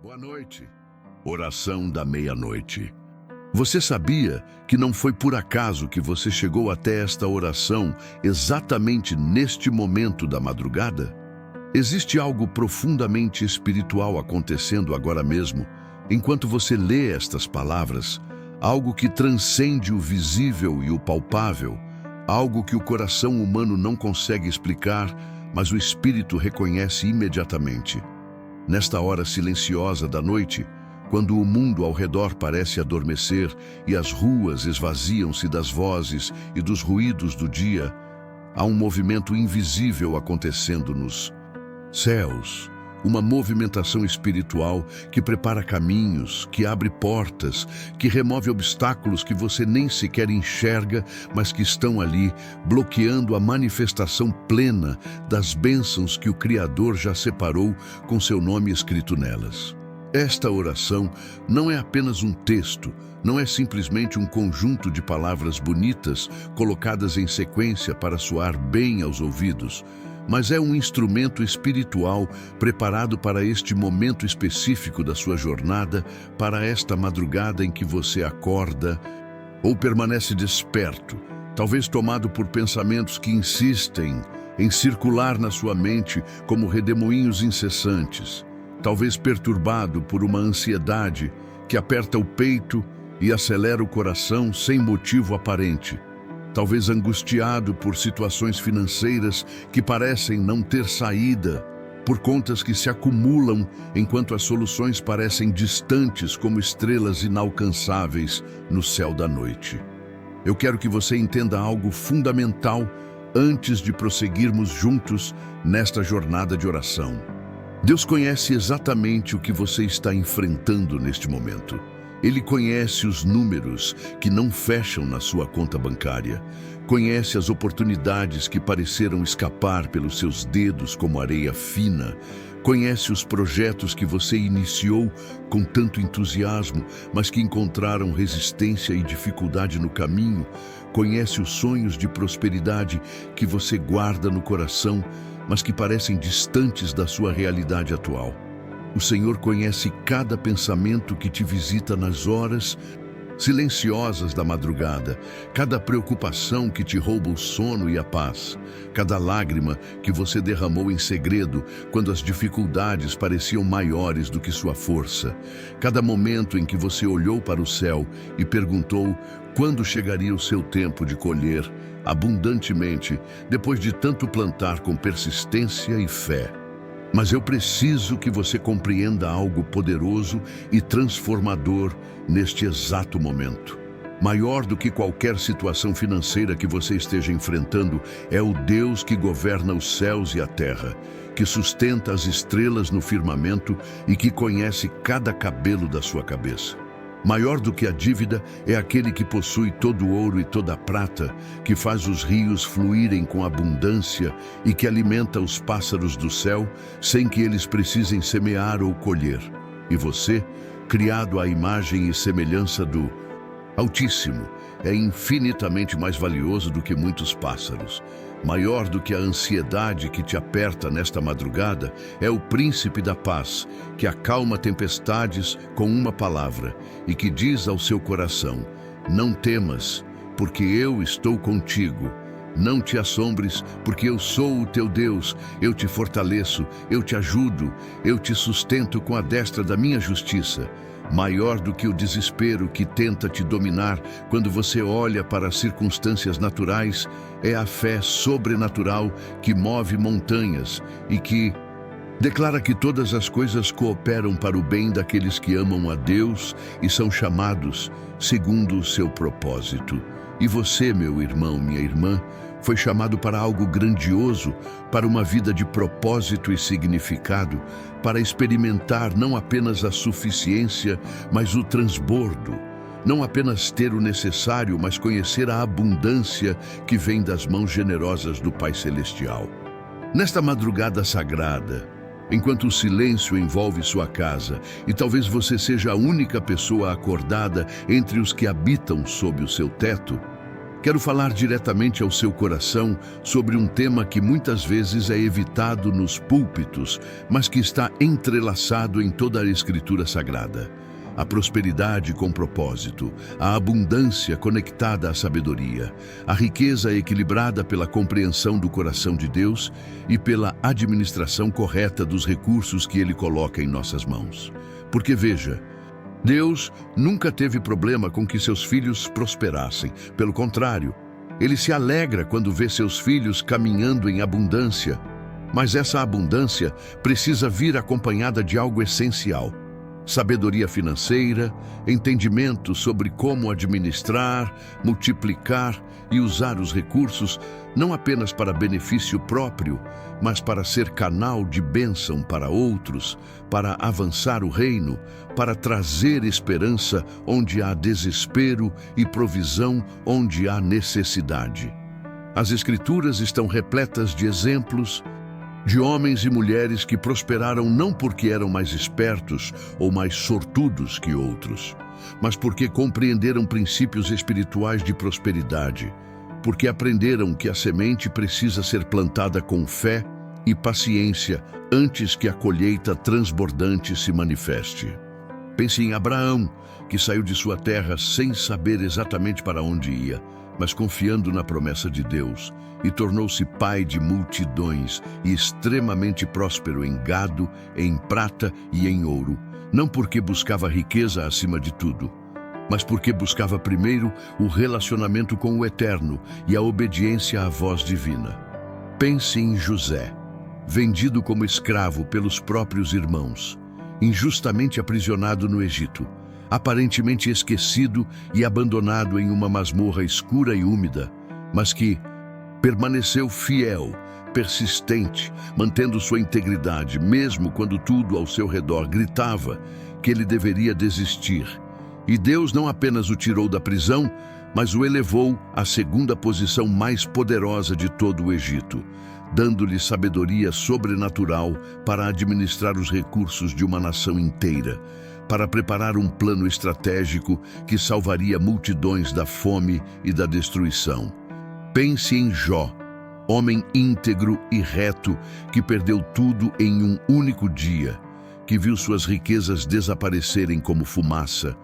Boa noite. Oração da meia-noite. Você sabia que não foi por acaso que você chegou até esta oração exatamente neste momento da madrugada? Existe algo profundamente espiritual acontecendo agora mesmo, enquanto você lê estas palavras, algo que transcende o visível e o palpável, algo que o coração humano não consegue explicar, mas o espírito reconhece imediatamente. Nesta hora silenciosa da noite, quando o mundo ao redor parece adormecer e as ruas esvaziam-se das vozes e dos ruídos do dia, há um movimento invisível acontecendo nos céus, uma movimentação espiritual que prepara caminhos, que abre portas, que remove obstáculos que você nem sequer enxerga, mas que estão ali, bloqueando a manifestação plena das bênçãos que o Criador já separou com seu nome escrito nelas. Esta oração não é apenas um texto, não é simplesmente um conjunto de palavras bonitas colocadas em sequência para soar bem aos ouvidos, mas é um instrumento espiritual preparado para este momento específico da sua jornada, para esta madrugada em que você acorda ou permanece desperto, talvez tomado por pensamentos que insistem em circular na sua mente como redemoinhos incessantes, talvez perturbado por uma ansiedade que aperta o peito e acelera o coração sem motivo aparente. Talvez angustiado por situações financeiras que parecem não ter saída, por contas que se acumulam enquanto as soluções parecem distantes como estrelas inalcançáveis no céu da noite. Eu quero que você entenda algo fundamental antes de prosseguirmos juntos nesta jornada de oração. Deus conhece exatamente o que você está enfrentando neste momento. Ele conhece os números que não fecham na sua conta bancária. Conhece as oportunidades que pareceram escapar pelos seus dedos como areia fina. Conhece os projetos que você iniciou com tanto entusiasmo, mas que encontraram resistência e dificuldade no caminho. Conhece os sonhos de prosperidade que você guarda no coração, mas que parecem distantes da sua realidade atual. O Senhor conhece cada pensamento que te visita nas horas silenciosas da madrugada, cada preocupação que te rouba o sono e a paz, cada lágrima que você derramou em segredo quando as dificuldades pareciam maiores do que sua força, cada momento em que você olhou para o céu e perguntou quando chegaria o seu tempo de colher abundantemente depois de tanto plantar com persistência e fé. Mas eu preciso que você compreenda algo poderoso e transformador neste exato momento. Maior do que qualquer situação financeira que você esteja enfrentando, é o Deus que governa os céus e a terra, que sustenta as estrelas no firmamento e que conhece cada cabelo da sua cabeça. Maior do que a dívida é aquele que possui todo o ouro e toda a prata, que faz os rios fluírem com abundância e que alimenta os pássaros do céu sem que eles precisem semear ou colher. E você, criado à imagem e semelhança do Altíssimo, é infinitamente mais valioso do que muitos pássaros. Maior do que a ansiedade que te aperta nesta madrugada é o príncipe da paz, que acalma tempestades com uma palavra e que diz ao seu coração: não temas, porque eu estou contigo. Não te assombres, porque eu sou o teu Deus. Eu te fortaleço, eu te ajudo, eu te sustento com a destra da minha justiça. Maior do que o desespero que tenta te dominar quando você olha para as circunstâncias naturais, é a fé sobrenatural que move montanhas e que declara que todas as coisas cooperam para o bem daqueles que amam a Deus e são chamados segundo o seu propósito. E você, meu irmão, minha irmã, foi chamado para algo grandioso, para uma vida de propósito e significado, para experimentar não apenas a suficiência, mas o transbordo. Não apenas ter o necessário, mas conhecer a abundância que vem das mãos generosas do Pai Celestial. Nesta madrugada sagrada, enquanto o silêncio envolve sua casa, e talvez você seja a única pessoa acordada entre os que habitam sob o seu teto, Quero falar diretamente ao seu coração sobre um tema que muitas vezes é evitado nos púlpitos, mas que está entrelaçado em toda a Escritura Sagrada. A prosperidade com propósito, a abundância conectada à sabedoria, a riqueza equilibrada pela compreensão do coração de Deus e pela administração correta dos recursos que Ele coloca em nossas mãos. Porque veja, Deus nunca teve problema com que seus filhos prosperassem. Pelo contrário, Ele se alegra quando vê seus filhos caminhando em abundância. Mas essa abundância precisa vir acompanhada de algo essencial: sabedoria financeira, entendimento sobre como administrar, multiplicar e usar os recursos, não apenas para benefício próprio, mas para ser canal de bênção para outros, para avançar o reino, para trazer esperança onde há desespero e provisão onde há necessidade. As Escrituras estão repletas de exemplos de homens e mulheres que prosperaram não porque eram mais espertos ou mais sortudos que outros, mas porque compreenderam princípios espirituais de prosperidade, porque aprenderam que a semente precisa ser plantada com fé e paciência antes que a colheita transbordante se manifeste. Pense em Abraão, que saiu de sua terra sem saber exatamente para onde ia, mas confiando na promessa de Deus, e tornou-se pai de multidões e extremamente próspero em gado, em prata e em ouro, não porque buscava riqueza acima de tudo, mas porque buscava primeiro o relacionamento com o Eterno e a obediência à voz divina. Pense em José, vendido como escravo pelos próprios irmãos, injustamente aprisionado no Egito, aparentemente esquecido e abandonado em uma masmorra escura e úmida, mas que permaneceu fiel, persistente, mantendo sua integridade, mesmo quando tudo ao seu redor gritava que ele deveria desistir. E Deus não apenas o tirou da prisão, mas o elevou à segunda posição mais poderosa de todo o Egito, dando-lhe sabedoria sobrenatural para administrar os recursos de uma nação inteira, para preparar um plano estratégico que salvaria multidões da fome e da destruição. Pense em Jó, homem íntegro e reto que perdeu tudo em um único dia, que viu suas riquezas desaparecerem como fumaça,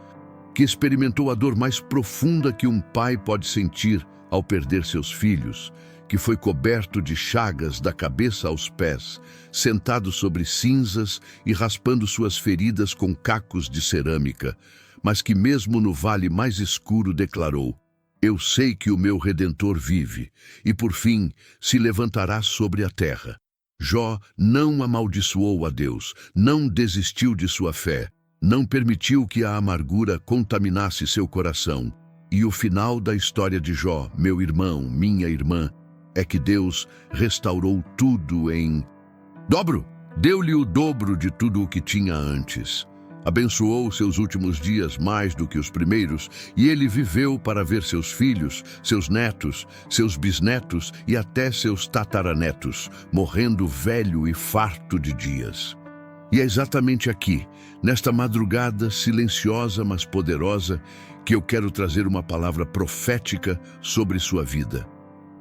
que experimentou a dor mais profunda que um pai pode sentir ao perder seus filhos, que foi coberto de chagas da cabeça aos pés, sentado sobre cinzas e raspando suas feridas com cacos de cerâmica, mas que mesmo no vale mais escuro declarou: "Eu sei que o meu Redentor vive, e por fim se levantará sobre a terra." Jó não amaldiçoou a Deus, não desistiu de sua fé, não permitiu que a amargura contaminasse seu coração. E o final da história de Jó, meu irmão, minha irmã, é que Deus restaurou tudo em dobro. Deu-lhe o dobro de tudo o que tinha antes. Abençoou seus últimos dias mais do que os primeiros, e ele viveu para ver seus filhos, seus netos, seus bisnetos e até seus tataranetos, morrendo velho e farto de dias. E é exatamente aqui, nesta madrugada silenciosa mas poderosa, que eu quero trazer uma palavra profética sobre sua vida.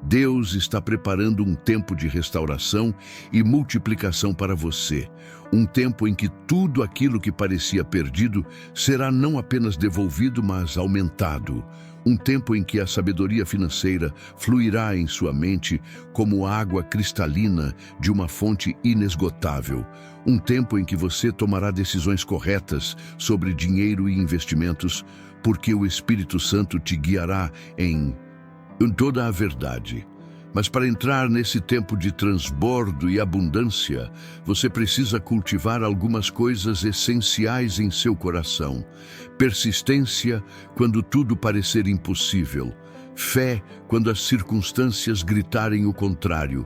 Deus está preparando um tempo de restauração e multiplicação para você. Um tempo em que tudo aquilo que parecia perdido será não apenas devolvido, mas aumentado. Um tempo em que a sabedoria financeira fluirá em sua mente como água cristalina de uma fonte inesgotável. Um tempo em que você tomará decisões corretas sobre dinheiro e investimentos, porque o Espírito Santo te guiará em toda a verdade. Mas para entrar nesse tempo de transbordo e abundância, você precisa cultivar algumas coisas essenciais em seu coração. Persistência quando tudo parecer impossível. Fé quando as circunstâncias gritarem o contrário.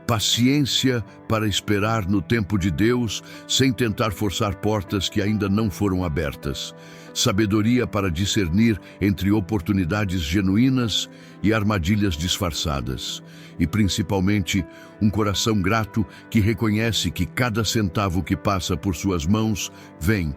Paciência para esperar no tempo de Deus, sem tentar forçar portas que ainda não foram abertas. Sabedoria para discernir entre oportunidades genuínas e armadilhas disfarçadas. E, principalmente, um coração grato que reconhece que cada centavo que passa por suas mãos vem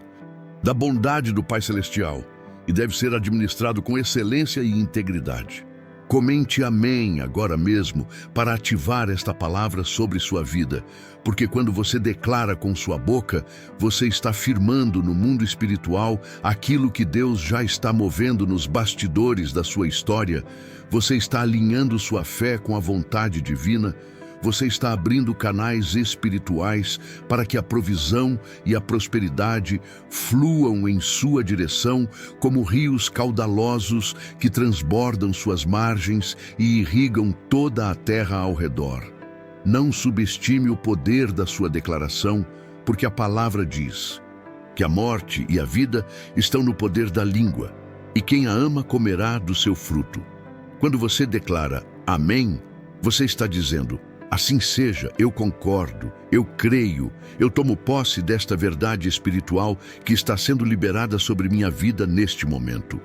da bondade do Pai Celestial e deve ser administrado com excelência e integridade. Comente amém agora mesmo para ativar esta palavra sobre sua vida, porque quando você declara com sua boca, você está firmando no mundo espiritual aquilo que Deus já está movendo nos bastidores da sua história. Você está alinhando sua fé com a vontade divina. Você está abrindo canais espirituais para que a provisão e a prosperidade fluam em sua direção como rios caudalosos que transbordam suas margens e irrigam toda a terra ao redor. Não subestime o poder da sua declaração, porque a palavra diz que a morte e a vida estão no poder da língua, e quem a ama comerá do seu fruto. Quando você declara amém, você está dizendo: assim seja, eu concordo, eu creio, eu tomo posse desta verdade espiritual que está sendo liberada sobre minha vida neste momento.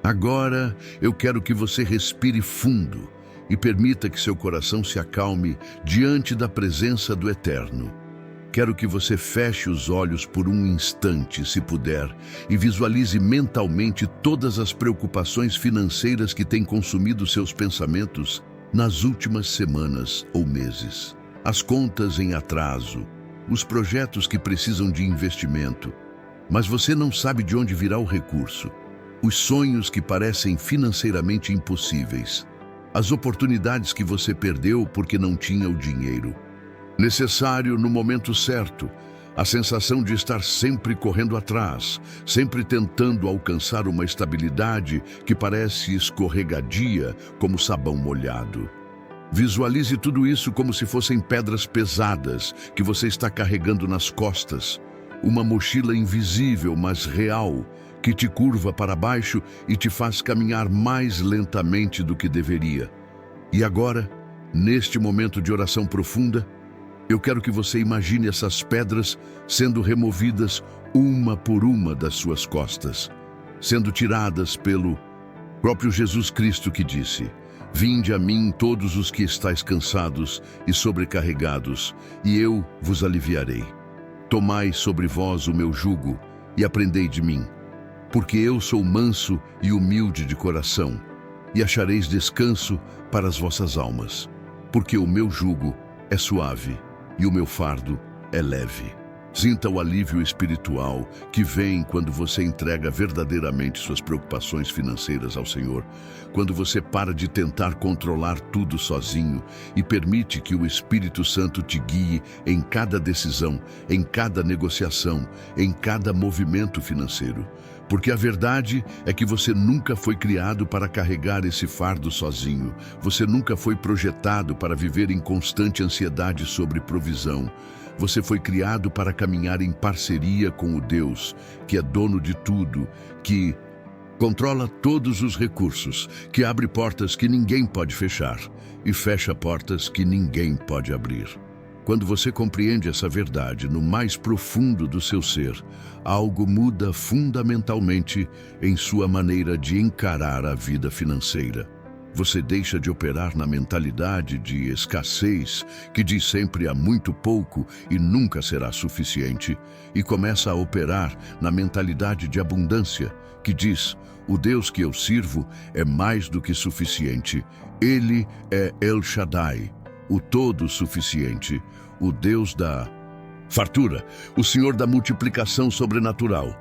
Agora, eu quero que você respire fundo e permita que seu coração se acalme diante da presença do Eterno. Quero que você feche os olhos por um instante, se puder, e visualize mentalmente todas as preocupações financeiras que têm consumido seus pensamentos nas últimas semanas ou meses. As contas em atraso, os projetos que precisam de investimento, mas você não sabe de onde virá o recurso, os sonhos que parecem financeiramente impossíveis, as oportunidades que você perdeu porque não tinha o dinheiro necessário no momento certo, a sensação de estar sempre correndo atrás, sempre tentando alcançar uma estabilidade que parece escorregadia como sabão molhado. Visualize tudo isso como se fossem pedras pesadas que você está carregando nas costas, uma mochila invisível, mas real, que te curva para baixo e te faz caminhar mais lentamente do que deveria. E agora, neste momento de oração profunda, eu quero que você imagine essas pedras sendo removidas uma por uma das suas costas, sendo tiradas pelo próprio Jesus Cristo, que disse: vinde a mim todos os que estáis cansados e sobrecarregados, e eu vos aliviarei. Tomai sobre vós o meu jugo e aprendei de mim, porque eu sou manso e humilde de coração, e achareis descanso para as vossas almas, porque o meu jugo é suave e o meu fardo é leve. Sinta o alívio espiritual que vem quando você entrega verdadeiramente suas preocupações financeiras ao Senhor, quando você para de tentar controlar tudo sozinho e permite que o Espírito Santo te guie em cada decisão, em cada negociação, em cada movimento financeiro. Porque a verdade é que você nunca foi criado para carregar esse fardo sozinho. Você nunca foi projetado para viver em constante ansiedade sobre provisão. Você foi criado para caminhar em parceria com o Deus, que é dono de tudo, que controla todos os recursos, que abre portas que ninguém pode fechar e fecha portas que ninguém pode abrir. Quando você compreende essa verdade no mais profundo do seu ser, algo muda fundamentalmente em sua maneira de encarar a vida financeira. Você deixa de operar na mentalidade de escassez, que diz sempre há muito pouco e nunca será suficiente, e começa a operar na mentalidade de abundância, que diz: o Deus que eu sirvo é mais do que suficiente. Ele é El Shaddai, o todo-suficiente, o Deus da fartura, o Senhor da multiplicação sobrenatural.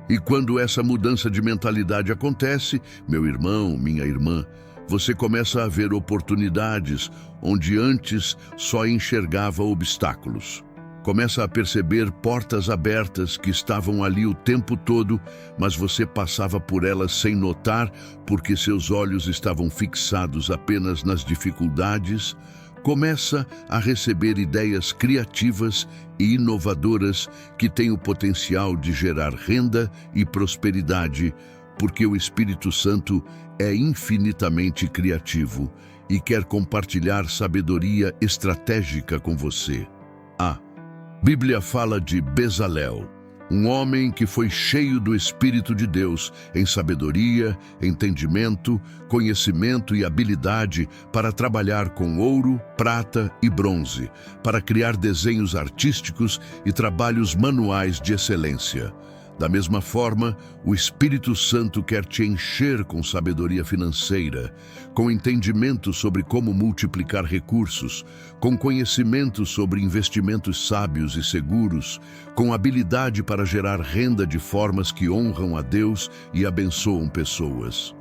E quando essa mudança de mentalidade acontece, meu irmão, minha irmã, você começa a ver oportunidades onde antes só enxergava obstáculos. Começa a perceber portas abertas que estavam ali o tempo todo, mas você passava por elas sem notar porque seus olhos estavam fixados apenas nas dificuldades. Começa a receber ideias criativas e inovadoras que têm o potencial de gerar renda e prosperidade, porque o Espírito Santo é infinitamente criativo e quer compartilhar sabedoria estratégica com você. A Bíblia fala de Bezalel, um homem que foi cheio do Espírito de Deus em sabedoria, entendimento, conhecimento e habilidade para trabalhar com ouro, prata e bronze, para criar desenhos artísticos e trabalhos manuais de excelência. Da mesma forma, o Espírito Santo quer te encher com sabedoria financeira, com entendimento sobre como multiplicar recursos, com conhecimento sobre investimentos sábios e seguros, com habilidade para gerar renda de formas que honram a Deus e abençoam pessoas.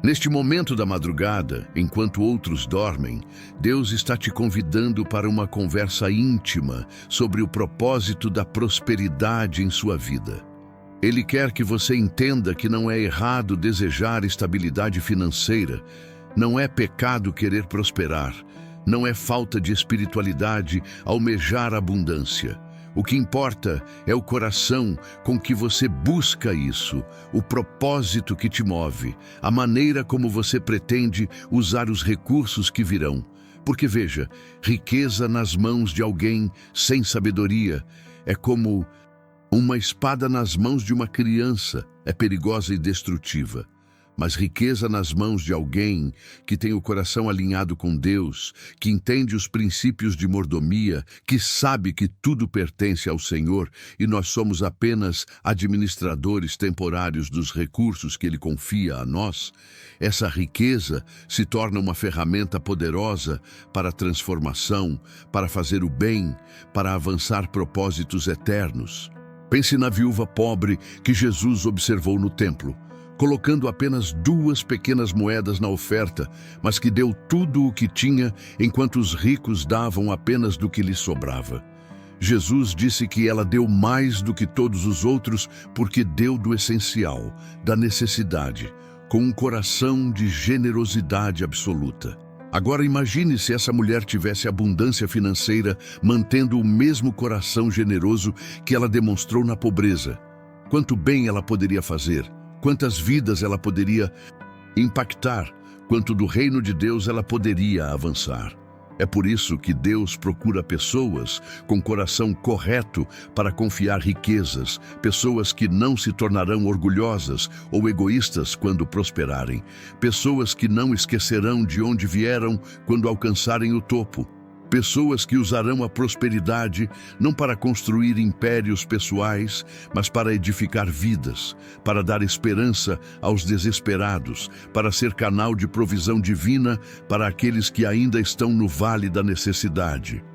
Neste momento da madrugada, enquanto outros dormem, Deus está te convidando para uma conversa íntima sobre o propósito da prosperidade em sua vida. Ele quer que você entenda que não é errado desejar estabilidade financeira, não é pecado querer prosperar, não é falta de espiritualidade almejar abundância. O que importa é o coração com que você busca isso, o propósito que te move, a maneira como você pretende usar os recursos que virão. Porque veja, riqueza nas mãos de alguém sem sabedoria é como uma espada nas mãos de uma criança, é perigosa e destrutiva. Mas riqueza nas mãos de alguém que tem o coração alinhado com Deus, que entende os princípios de mordomia, que sabe que tudo pertence ao Senhor e nós somos apenas administradores temporários dos recursos que Ele confia a nós, essa riqueza se torna uma ferramenta poderosa para a transformação, para fazer o bem, para avançar propósitos eternos. Pense na viúva pobre que Jesus observou no templo, colocando apenas 2 pequenas moedas na oferta, mas que deu tudo o que tinha, enquanto os ricos davam apenas do que lhes sobrava. Jesus disse que ela deu mais do que todos os outros porque deu do essencial, da necessidade, com um coração de generosidade absoluta. Agora imagine se essa mulher tivesse abundância financeira, mantendo o mesmo coração generoso que ela demonstrou na pobreza. Quanto bem ela poderia fazer? Quantas vidas ela poderia impactar, quanto do reino de Deus ela poderia avançar. É por isso que Deus procura pessoas com coração correto para confiar riquezas, pessoas que não se tornarão orgulhosas ou egoístas quando prosperarem, pessoas que não esquecerão de onde vieram quando alcançarem o topo. Pessoas que usarão a prosperidade não para construir impérios pessoais, mas para edificar vidas, para dar esperança aos desesperados, para ser canal de provisão divina para aqueles que ainda estão no vale da necessidade.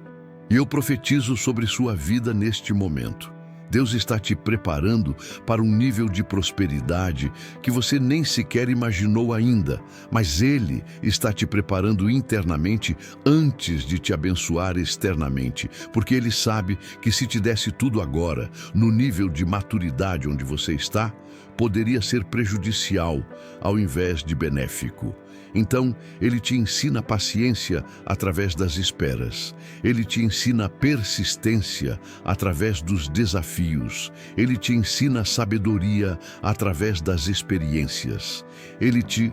E eu profetizo sobre sua vida neste momento. Deus está te preparando para um nível de prosperidade que você nem sequer imaginou ainda, mas Ele está te preparando internamente antes de te abençoar externamente, porque Ele sabe que se te desse tudo agora, no nível de maturidade onde você está, poderia ser prejudicial ao invés de benéfico. Então, Ele te ensina paciência através das esperas. Ele te ensina persistência através dos desafios. Ele te ensina sabedoria através das experiências. Ele te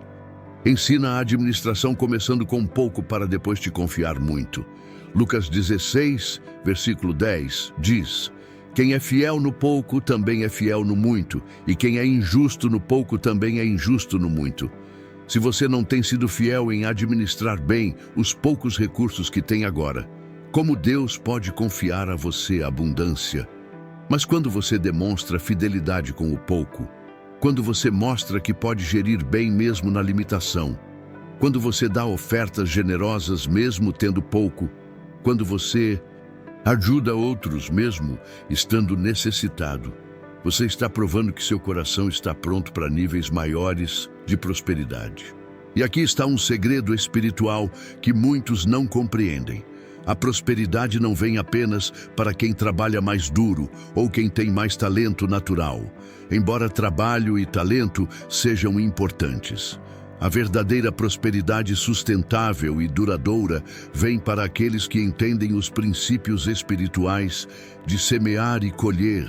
ensina a administração começando com pouco para depois te confiar muito. Lucas 16, versículo 10, diz: quem é fiel no pouco também é fiel no muito, e quem é injusto no pouco também é injusto no muito. Se você não tem sido fiel em administrar bem os poucos recursos que tem agora, como Deus pode confiar a você abundância? Mas quando você demonstra fidelidade com o pouco, quando você mostra que pode gerir bem mesmo na limitação, quando você dá ofertas generosas mesmo tendo pouco, quando você ajuda outros mesmo estando necessitado, você está provando que seu coração está pronto para níveis maiores de prosperidade. E aqui está um segredo espiritual que muitos não compreendem. A prosperidade não vem apenas para quem trabalha mais duro ou quem tem mais talento natural. Embora trabalho e talento sejam importantes, a verdadeira prosperidade sustentável e duradoura vem para aqueles que entendem os princípios espirituais de semear e colher,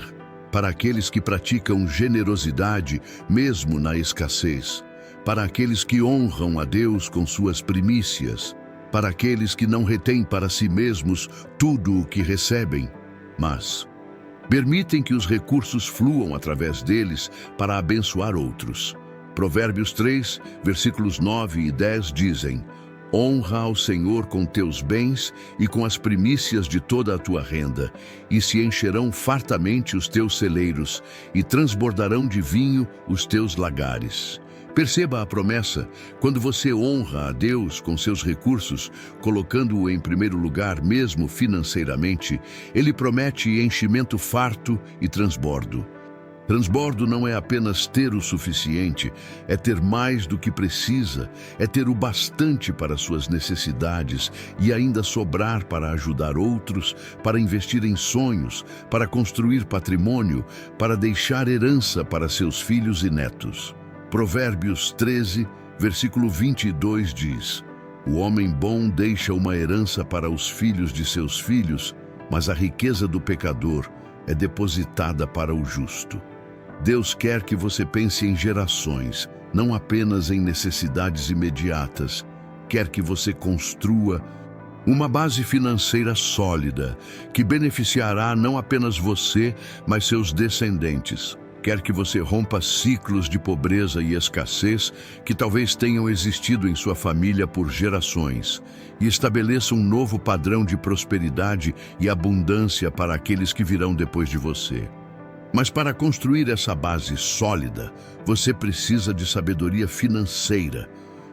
para aqueles que praticam generosidade mesmo na escassez, para aqueles que honram a Deus com suas primícias, para aqueles que não retêm para si mesmos tudo o que recebem, mas permitem que os recursos fluam através deles para abençoar outros. Provérbios 3, versículos 9 e 10 dizem: Honra ao Senhor com teus bens e com as primícias de toda a tua renda, e se encherão fartamente os teus celeiros, e transbordarão de vinho os teus lagares. Perceba a promessa: quando você honra a Deus com seus recursos, colocando-o em primeiro lugar mesmo financeiramente, Ele promete enchimento farto e transbordo. Transbordo não é apenas ter o suficiente, é ter mais do que precisa, é ter o bastante para suas necessidades e ainda sobrar para ajudar outros, para investir em sonhos, para construir patrimônio, para deixar herança para seus filhos e netos. Provérbios 13, versículo 22 diz: O homem bom deixa uma herança para os filhos de seus filhos, mas a riqueza do pecador é depositada para o justo. Deus quer que você pense em gerações, não apenas em necessidades imediatas. Quer que você construa uma base financeira sólida, que beneficiará não apenas você, mas seus descendentes. Quer que você rompa ciclos de pobreza e escassez que talvez tenham existido em sua família por gerações, e estabeleça um novo padrão de prosperidade e abundância para aqueles que virão depois de você. Mas para construir essa base sólida, você precisa de sabedoria financeira.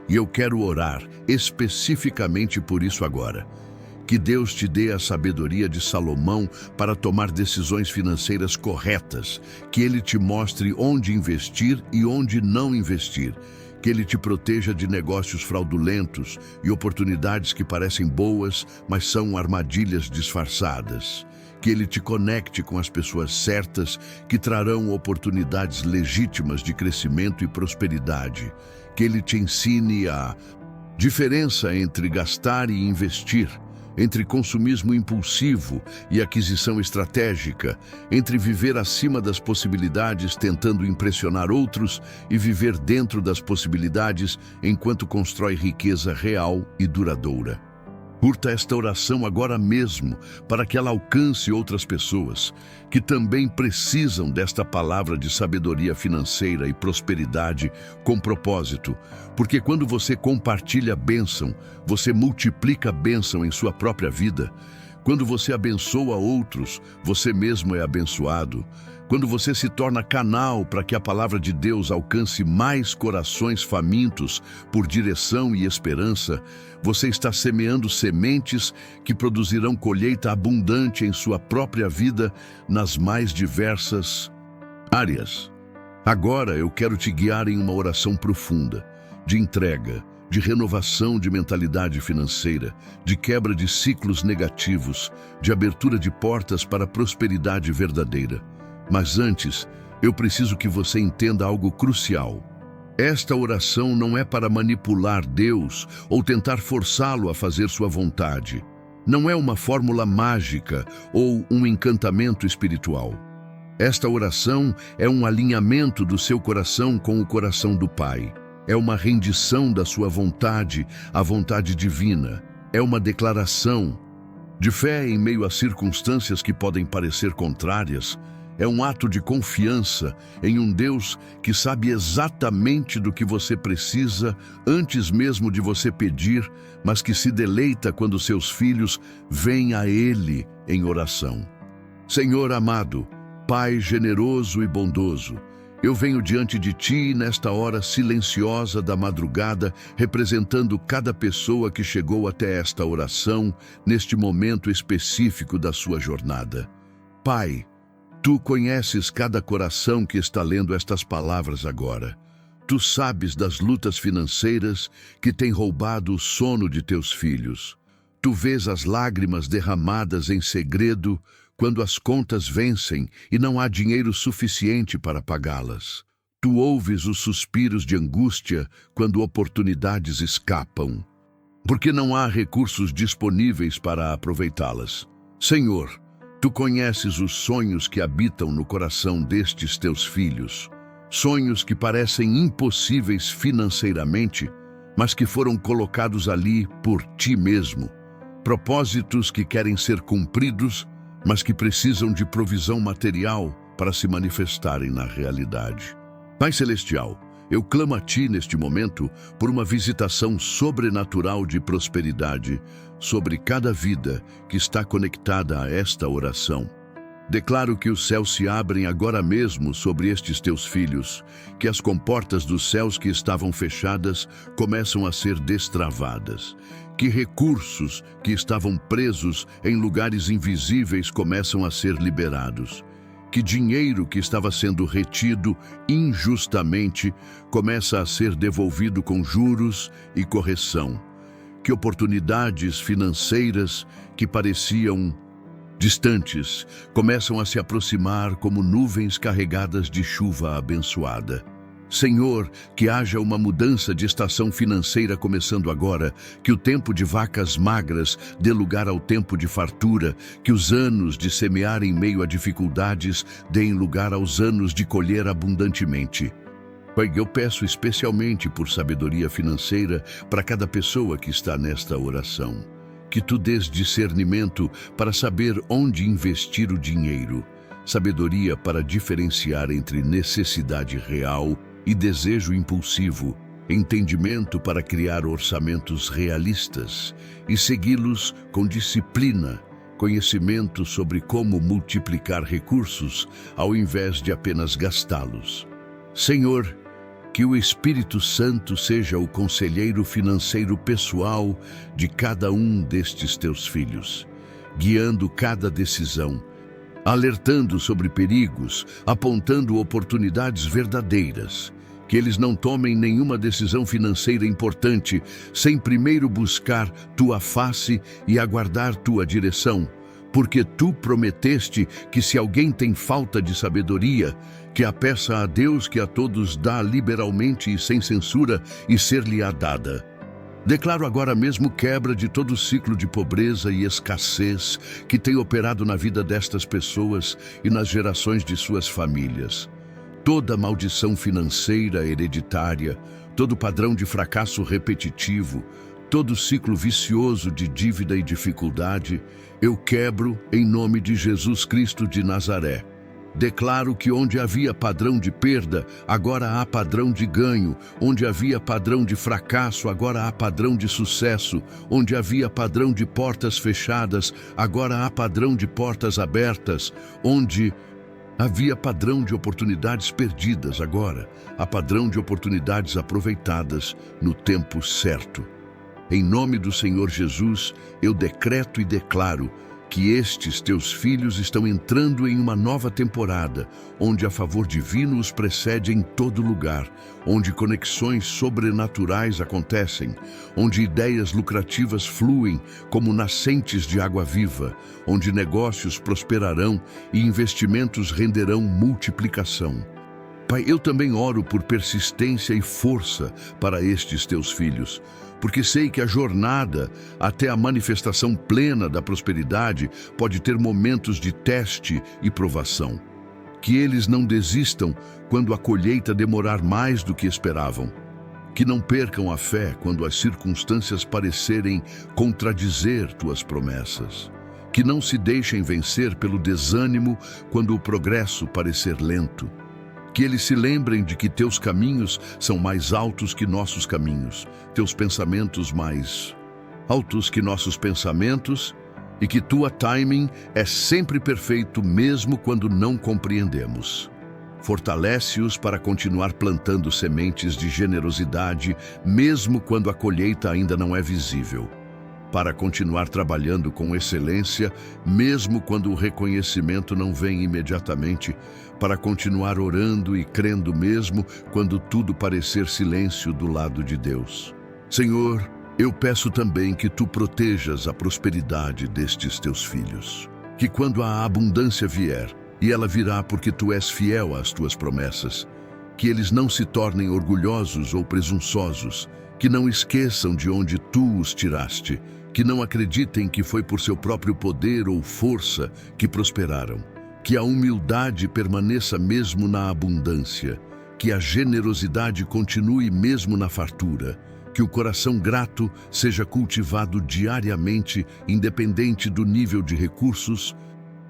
E eu quero orar especificamente por isso agora. Que Deus te dê a sabedoria de Salomão para tomar decisões financeiras corretas. Que Ele te mostre onde investir e onde não investir. Que Ele te proteja de negócios fraudulentos e oportunidades que parecem boas, mas são armadilhas disfarçadas. Que Ele te conecte com as pessoas certas que trarão oportunidades legítimas de crescimento e prosperidade. Que Ele te ensine a diferença entre gastar e investir, entre consumismo impulsivo e aquisição estratégica, entre viver acima das possibilidades tentando impressionar outros e viver dentro das possibilidades enquanto constrói riqueza real e duradoura. Curta esta oração agora mesmo, para que ela alcance outras pessoas que também precisam desta palavra de sabedoria financeira e prosperidade com propósito, porque quando você compartilha a bênção, você multiplica a bênção em sua própria vida. Quando você abençoa outros, você mesmo é abençoado. Quando você se torna canal para que a palavra de Deus alcance mais corações famintos por direção e esperança, você está semeando sementes que produzirão colheita abundante em sua própria vida nas mais diversas áreas. Agora eu quero te guiar em uma oração profunda, de entrega, de renovação de mentalidade financeira, de quebra de ciclos negativos, de abertura de portas para a prosperidade verdadeira. Mas antes, eu preciso que você entenda algo crucial. Esta oração não é para manipular Deus ou tentar forçá-lo a fazer sua vontade. Não é uma fórmula mágica ou um encantamento espiritual. Esta oração é um alinhamento do seu coração com o coração do Pai. É uma rendição da sua vontade à vontade divina. É uma declaração de fé em meio a circunstâncias que podem parecer contrárias. É um ato de confiança em um Deus que sabe exatamente do que você precisa antes mesmo de você pedir, mas que se deleita quando seus filhos vêm a Ele em oração. Senhor amado, Pai generoso e bondoso, eu venho diante de Ti nesta hora silenciosa da madrugada, representando cada pessoa que chegou até esta oração, neste momento específico da sua jornada. Pai, Tu conheces cada coração que está lendo estas palavras agora. Tu sabes das lutas financeiras que têm roubado o sono de teus filhos. Tu vês as lágrimas derramadas em segredo quando as contas vencem e não há dinheiro suficiente para pagá-las. Tu ouves os suspiros de angústia quando oportunidades escapam, porque não há recursos disponíveis para aproveitá-las. Senhor, Tu conheces os sonhos que habitam no coração destes teus filhos, sonhos que parecem impossíveis financeiramente, mas que foram colocados ali por Ti mesmo, propósitos que querem ser cumpridos, mas que precisam de provisão material para se manifestarem na realidade. Pai Celestial, Eu clamo a Ti neste momento por uma visitação sobrenatural de prosperidade sobre cada vida que está conectada a esta oração. Declaro que os céus se abrem agora mesmo sobre estes Teus filhos, que as comportas dos céus que estavam fechadas começam a ser destravadas, que recursos que estavam presos em lugares invisíveis começam a ser liberados, que dinheiro que estava sendo retido injustamente começa a ser devolvido com juros e correção, que oportunidades financeiras que pareciam distantes começam a se aproximar como nuvens carregadas de chuva abençoada. Senhor, que haja uma mudança de estação financeira começando agora, que o tempo de vacas magras dê lugar ao tempo de fartura, que os anos de semear em meio a dificuldades deem lugar aos anos de colher abundantemente. Pai, eu peço especialmente por sabedoria financeira para cada pessoa que está nesta oração. Que Tu dês discernimento para saber onde investir o dinheiro, sabedoria para diferenciar entre necessidade real e desejo impulsivo, entendimento para criar orçamentos realistas e segui-los com disciplina, conhecimento sobre como multiplicar recursos ao invés de apenas gastá-los. Senhor, que o Espírito Santo seja o conselheiro financeiro pessoal de cada um destes Teus filhos, guiando cada decisão, alertando sobre perigos, apontando oportunidades verdadeiras. Que eles não tomem nenhuma decisão financeira importante sem primeiro buscar Tua face e aguardar Tua direção, porque Tu prometeste que se alguém tem falta de sabedoria, que a peça a Deus que a todos dá liberalmente e sem censura e ser-lhe-á dada. Declaro agora mesmo quebra de todo o ciclo de pobreza e escassez que tem operado na vida destas pessoas e nas gerações de suas famílias. Toda maldição financeira hereditária, todo padrão de fracasso repetitivo, todo ciclo vicioso de dívida e dificuldade, eu quebro em nome de Jesus Cristo de Nazaré. Declaro que onde havia padrão de perda, agora há padrão de ganho. Onde havia padrão de fracasso, agora há padrão de sucesso. Onde havia padrão de portas fechadas, agora há padrão de portas abertas. Onde havia padrão de oportunidades perdidas, agora há padrão de oportunidades aproveitadas no tempo certo. Em nome do Senhor Jesus, eu decreto e declaro que estes Teus filhos estão entrando em uma nova temporada, onde a favor divino os precede em todo lugar, onde conexões sobrenaturais acontecem, onde ideias lucrativas fluem como nascentes de água viva, onde negócios prosperarão e investimentos renderão multiplicação. Pai, eu também oro por persistência e força para estes Teus filhos, porque sei que a jornada até a manifestação plena da prosperidade pode ter momentos de teste e provação. Que eles não desistam quando a colheita demorar mais do que esperavam. Que não percam a fé quando as circunstâncias parecerem contradizer Tuas promessas. Que não se deixem vencer pelo desânimo quando o progresso parecer lento. Que eles se lembrem de que Teus caminhos são mais altos que nossos caminhos, Teus pensamentos mais altos que nossos pensamentos, e que Tua timing é sempre perfeito mesmo quando não compreendemos. Fortalece-os para continuar plantando sementes de generosidade mesmo quando a colheita ainda não é visível. Para continuar trabalhando com excelência, mesmo quando o reconhecimento não vem imediatamente, para continuar orando e crendo mesmo quando tudo parecer silêncio do lado de Deus. Senhor, eu peço também que Tu protejas a prosperidade destes Teus filhos. Que quando a abundância vier, e ela virá porque Tu és fiel às Tuas promessas, que eles não se tornem orgulhosos ou presunçosos, que não esqueçam de onde Tu os tiraste, que não acreditem que foi por seu próprio poder ou força que prosperaram, que a humildade permaneça mesmo na abundância, que a generosidade continue mesmo na fartura, que o coração grato seja cultivado diariamente, independente do nível de recursos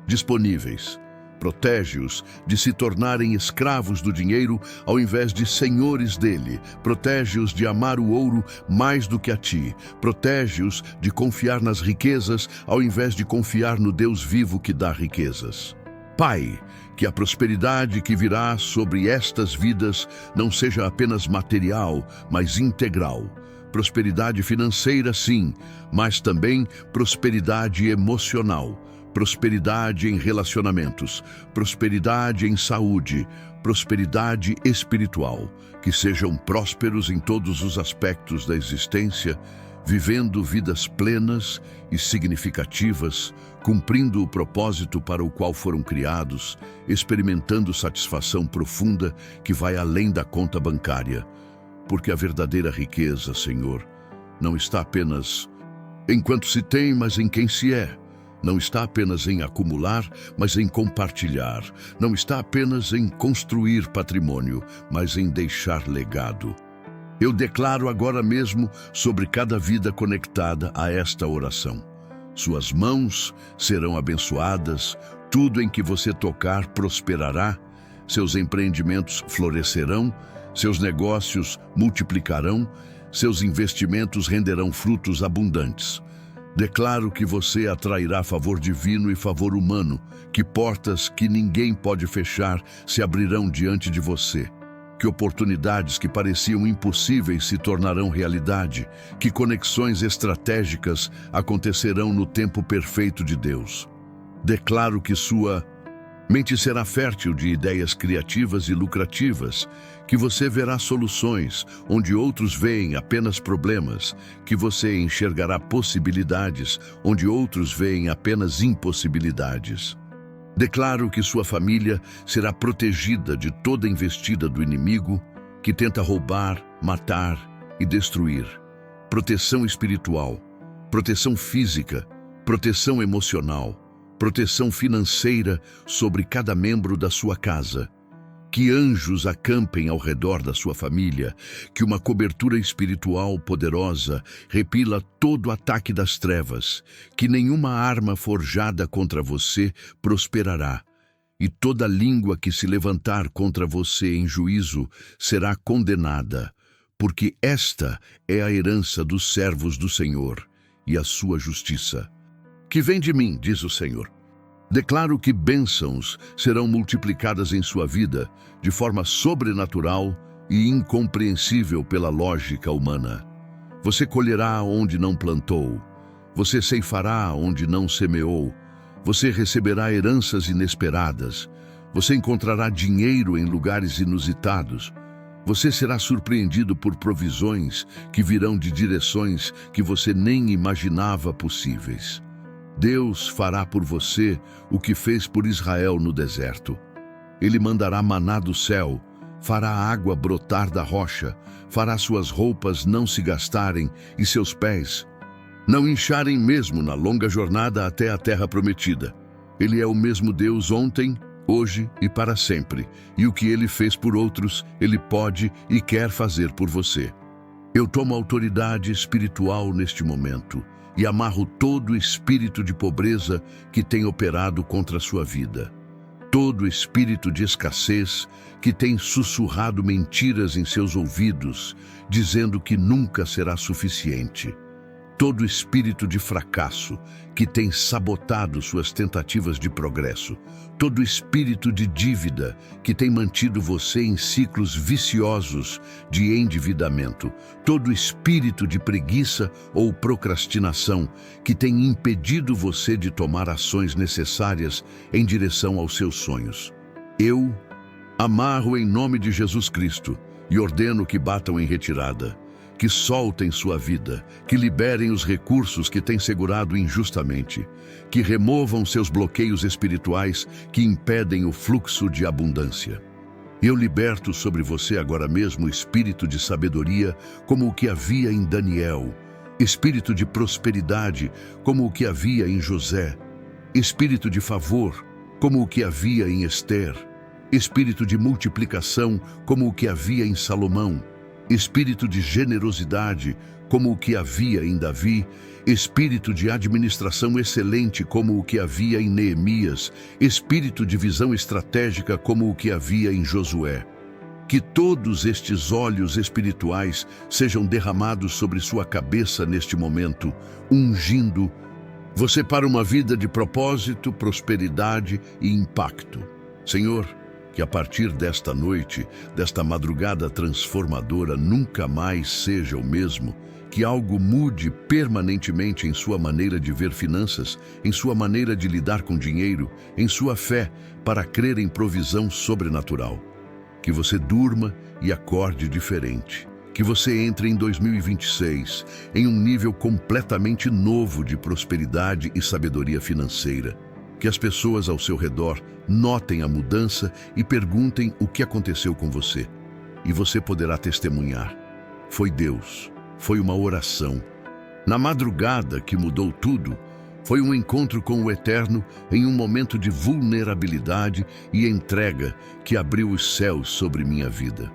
disponíveis, Protege-os de se tornarem escravos do dinheiro ao invés de senhores dele. Protege-os de amar o ouro mais do que a ti. Protege-os de confiar nas riquezas ao invés de confiar no Deus vivo que dá riquezas. Pai, que a prosperidade que virá sobre estas vidas não seja apenas material, mas integral. Prosperidade financeira, sim, mas também prosperidade emocional. Prosperidade em relacionamentos, prosperidade em saúde, prosperidade espiritual, que sejam prósperos em todos os aspectos da existência, vivendo vidas plenas e significativas, cumprindo o propósito para o qual foram criados, experimentando satisfação profunda que vai além da conta bancária. Porque a verdadeira riqueza, Senhor, não está apenas em quanto se tem, mas em quem se é. Não está apenas em acumular, mas em compartilhar. Não está apenas em construir patrimônio, mas em deixar legado. Eu declaro agora mesmo sobre cada vida conectada a esta oração. Suas mãos serão abençoadas, tudo em que você tocar prosperará, seus empreendimentos florescerão, seus negócios multiplicarão, seus investimentos renderão frutos abundantes. Declaro que você atrairá favor divino e favor humano, que portas que ninguém pode fechar se abrirão diante de você, que oportunidades que pareciam impossíveis se tornarão realidade, que conexões estratégicas acontecerão no tempo perfeito de Deus. Declaro que sua mente será fértil de ideias criativas e lucrativas, que você verá soluções onde outros veem apenas problemas, que você enxergará possibilidades onde outros veem apenas impossibilidades. Declaro que sua família será protegida de toda investida do inimigo que tenta roubar, matar e destruir. Proteção espiritual, proteção física, proteção emocional, proteção financeira sobre cada membro da sua casa. Que anjos acampem ao redor da sua família, que uma cobertura espiritual poderosa repila todo ataque das trevas, que nenhuma arma forjada contra você prosperará, e toda língua que se levantar contra você em juízo será condenada, porque esta é a herança dos servos do Senhor e a sua justiça. Que vem de mim, diz o Senhor. Declaro que bênçãos serão multiplicadas em sua vida de forma sobrenatural e incompreensível pela lógica humana. Você colherá onde não plantou, você ceifará onde não semeou, você receberá heranças inesperadas, você encontrará dinheiro em lugares inusitados, você será surpreendido por provisões que virão de direções que você nem imaginava possíveis. Deus fará por você o que fez por Israel no deserto. Ele mandará maná do céu, fará a água brotar da rocha, fará suas roupas não se gastarem e seus pés não incharem mesmo na longa jornada até a terra prometida. Ele é o mesmo Deus ontem, hoje e para sempre, e o que Ele fez por outros, Ele pode e quer fazer por você. Eu tomo autoridade espiritual neste momento e amarro todo o espírito de pobreza que tem operado contra a sua vida. Todo espírito de escassez que tem sussurrado mentiras em seus ouvidos, dizendo que nunca será suficiente. Todo espírito de fracasso que tem sabotado suas tentativas de progresso. Todo espírito de dívida que tem mantido você em ciclos viciosos de endividamento. Todo espírito de preguiça ou procrastinação que tem impedido você de tomar ações necessárias em direção aos seus sonhos. Eu amarro em nome de Jesus Cristo e ordeno que batam em retirada, que soltem sua vida, que liberem os recursos que têm segurado injustamente, que removam seus bloqueios espirituais que impedem o fluxo de abundância. Eu liberto sobre você agora mesmo o espírito de sabedoria, como o que havia em Daniel, espírito de prosperidade, como o que havia em José, espírito de favor, como o que havia em Esther, espírito de multiplicação, como o que havia em Salomão, espírito de generosidade, como o que havia em Davi, espírito de administração excelente como o que havia em Neemias, espírito de visão estratégica como o que havia em Josué. Que todos estes olhos espirituais sejam derramados sobre sua cabeça neste momento, ungindo você para uma vida de propósito, prosperidade e impacto. Senhor, que a partir desta noite, desta madrugada transformadora, nunca mais seja o mesmo, que algo mude permanentemente em sua maneira de ver finanças, em sua maneira de lidar com dinheiro, em sua fé para crer em provisão sobrenatural. Que você durma e acorde diferente. Que você entre em 2026 em um nível completamente novo de prosperidade e sabedoria financeira. Que as pessoas ao seu redor notem a mudança e perguntem o que aconteceu com você. E você poderá testemunhar. Foi Deus, foi uma oração. Na madrugada que mudou tudo, foi um encontro com o Eterno em um momento de vulnerabilidade e entrega que abriu os céus sobre minha vida.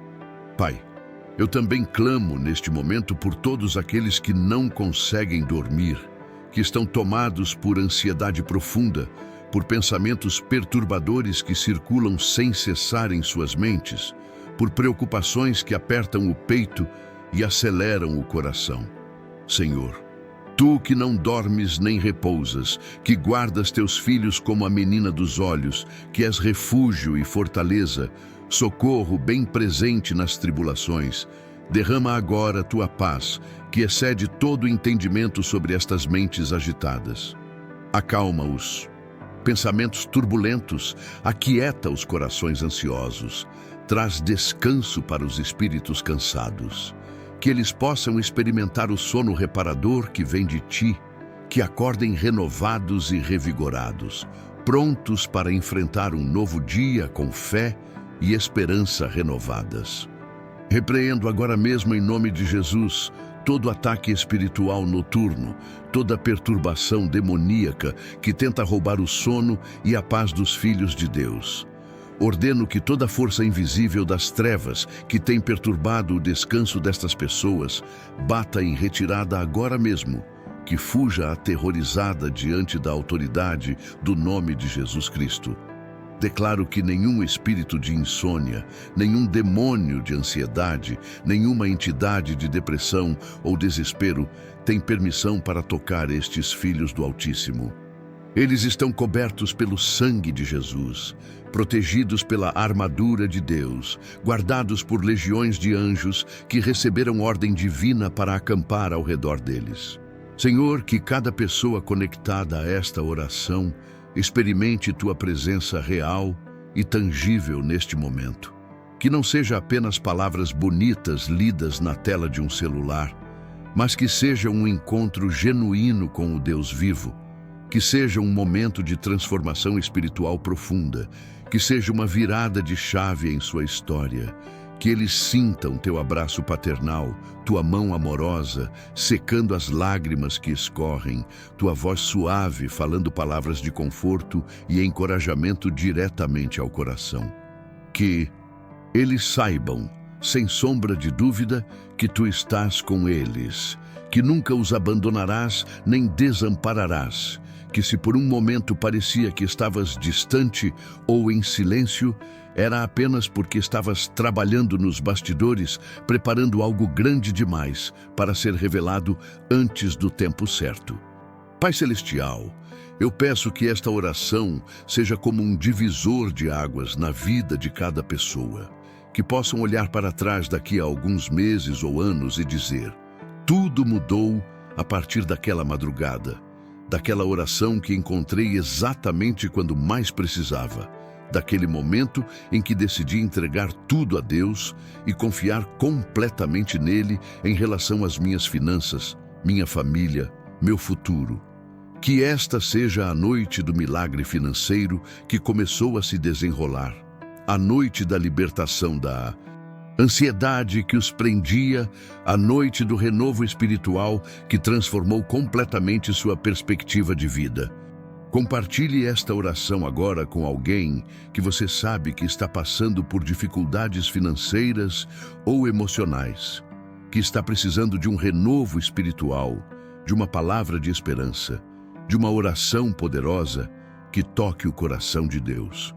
Pai, eu também clamo neste momento por todos aqueles que não conseguem dormir, que estão tomados por ansiedade profunda, por pensamentos perturbadores que circulam sem cessar em suas mentes, por preocupações que apertam o peito e aceleram o coração. Senhor, Tu que não dormes nem repousas, que guardas teus filhos como a menina dos olhos, que és refúgio e fortaleza, socorro bem presente nas tribulações, derrama agora tua paz, que excede todo entendimento sobre estas mentes agitadas. Acalma-os. Pensamentos turbulentos, aquieta os corações ansiosos, traz descanso para os espíritos cansados. Que eles possam experimentar o sono reparador que vem de Ti, que acordem renovados e revigorados, prontos para enfrentar um novo dia com fé e esperança renovadas. Repreendo agora mesmo em nome de Jesus todo ataque espiritual noturno, toda perturbação demoníaca que tenta roubar o sono e a paz dos filhos de Deus. Ordeno que toda força invisível das trevas que tem perturbado o descanso destas pessoas bata em retirada agora mesmo, que fuja aterrorizada diante da autoridade do nome de Jesus Cristo. Declaro que nenhum espírito de insônia, nenhum demônio de ansiedade, nenhuma entidade de depressão ou desespero tem permissão para tocar estes filhos do Altíssimo. Eles estão cobertos pelo sangue de Jesus, protegidos pela armadura de Deus, guardados por legiões de anjos que receberam ordem divina para acampar ao redor deles. Senhor, que cada pessoa conectada a esta oração experimente Tua presença real e tangível neste momento. Que não seja apenas palavras bonitas lidas na tela de um celular, mas que seja um encontro genuíno com o Deus vivo. Que seja um momento de transformação espiritual profunda, que seja uma virada de chave em sua história, que eles sintam Teu abraço paternal, Tua mão amorosa, secando as lágrimas que escorrem, Tua voz suave falando palavras de conforto e encorajamento diretamente ao coração. Que eles saibam, sem sombra de dúvida, que Tu estás com eles, que nunca os abandonarás nem desampararás, que se por um momento parecia que estavas distante ou em silêncio, era apenas porque estavas trabalhando nos bastidores, preparando algo grande demais para ser revelado antes do tempo certo. Pai Celestial, eu peço que esta oração seja como um divisor de águas na vida de cada pessoa, que possam olhar para trás daqui a alguns meses ou anos e dizer: tudo mudou a partir daquela madrugada, daquela oração que encontrei exatamente quando mais precisava, daquele momento em que decidi entregar tudo a Deus e confiar completamente nele em relação às minhas finanças, minha família, meu futuro. Que esta seja a noite do milagre financeiro que começou a se desenrolar, a noite da libertação da ansiedade que os prendia, a noite do renovo espiritual que transformou completamente sua perspectiva de vida. Compartilhe esta oração agora com alguém que você sabe que está passando por dificuldades financeiras ou emocionais. que está precisando de um renovo espiritual, de uma palavra de esperança, de uma oração poderosa que toque o coração de Deus.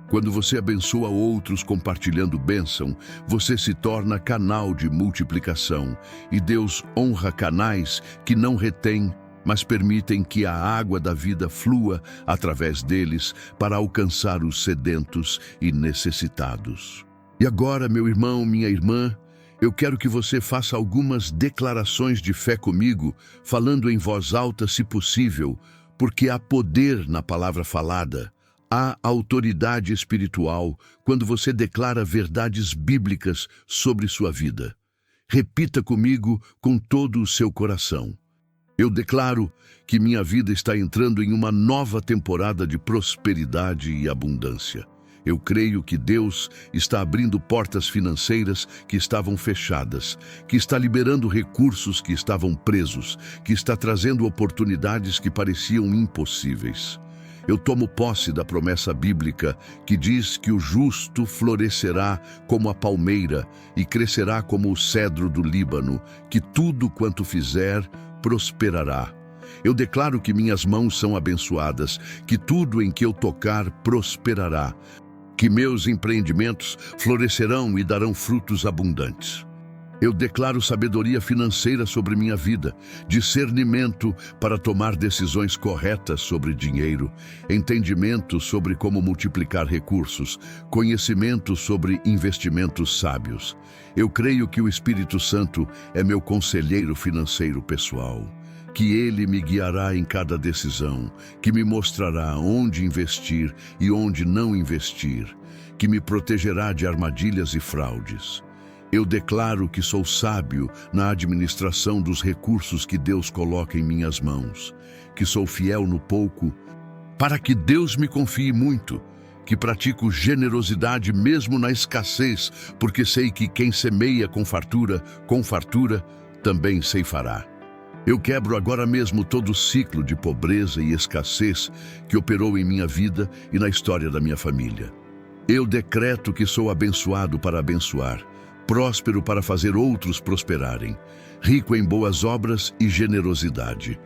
Quando você abençoa outros compartilhando bênção, você se torna canal de multiplicação, e Deus honra canais que não retêm, mas permitem que a água da vida flua através deles para alcançar os sedentos e necessitados. E agora, meu irmão, minha irmã, eu quero que você faça algumas declarações de fé comigo, falando em voz alta, se possível, porque há poder na palavra falada. Há autoridade espiritual quando você declara verdades bíblicas sobre sua vida. Repita comigo com todo o seu coração. Eu declaro que minha vida está entrando em uma nova temporada de prosperidade e abundância. Eu creio que Deus está abrindo portas financeiras que estavam fechadas, que está liberando recursos que estavam presos, que está trazendo oportunidades que pareciam impossíveis. Eu tomo posse da promessa bíblica que diz que o justo florescerá como a palmeira e crescerá como o cedro do Líbano, que tudo quanto fizer prosperará. Eu declaro que minhas mãos são abençoadas, que tudo em que eu tocar prosperará, que meus empreendimentos florescerão e darão frutos abundantes. Eu declaro sabedoria financeira sobre minha vida, discernimento para tomar decisões corretas sobre dinheiro, entendimento sobre como multiplicar recursos, conhecimento sobre investimentos sábios. Eu creio que o Espírito Santo é meu conselheiro financeiro pessoal, que ele me guiará em cada decisão, que me mostrará onde investir e onde não investir, que me protegerá de armadilhas e fraudes. Eu declaro que sou sábio na administração dos recursos que Deus coloca em minhas mãos, que sou fiel no pouco, para que Deus me confie muito, que pratico generosidade mesmo na escassez, porque sei que quem semeia com fartura também ceifará. Eu quebro agora mesmo todo o ciclo de pobreza e escassez que operou em minha vida e na história da minha família. Eu decreto que sou abençoado para abençoar, próspero para fazer outros prosperarem, rico em boas obras e generosidade.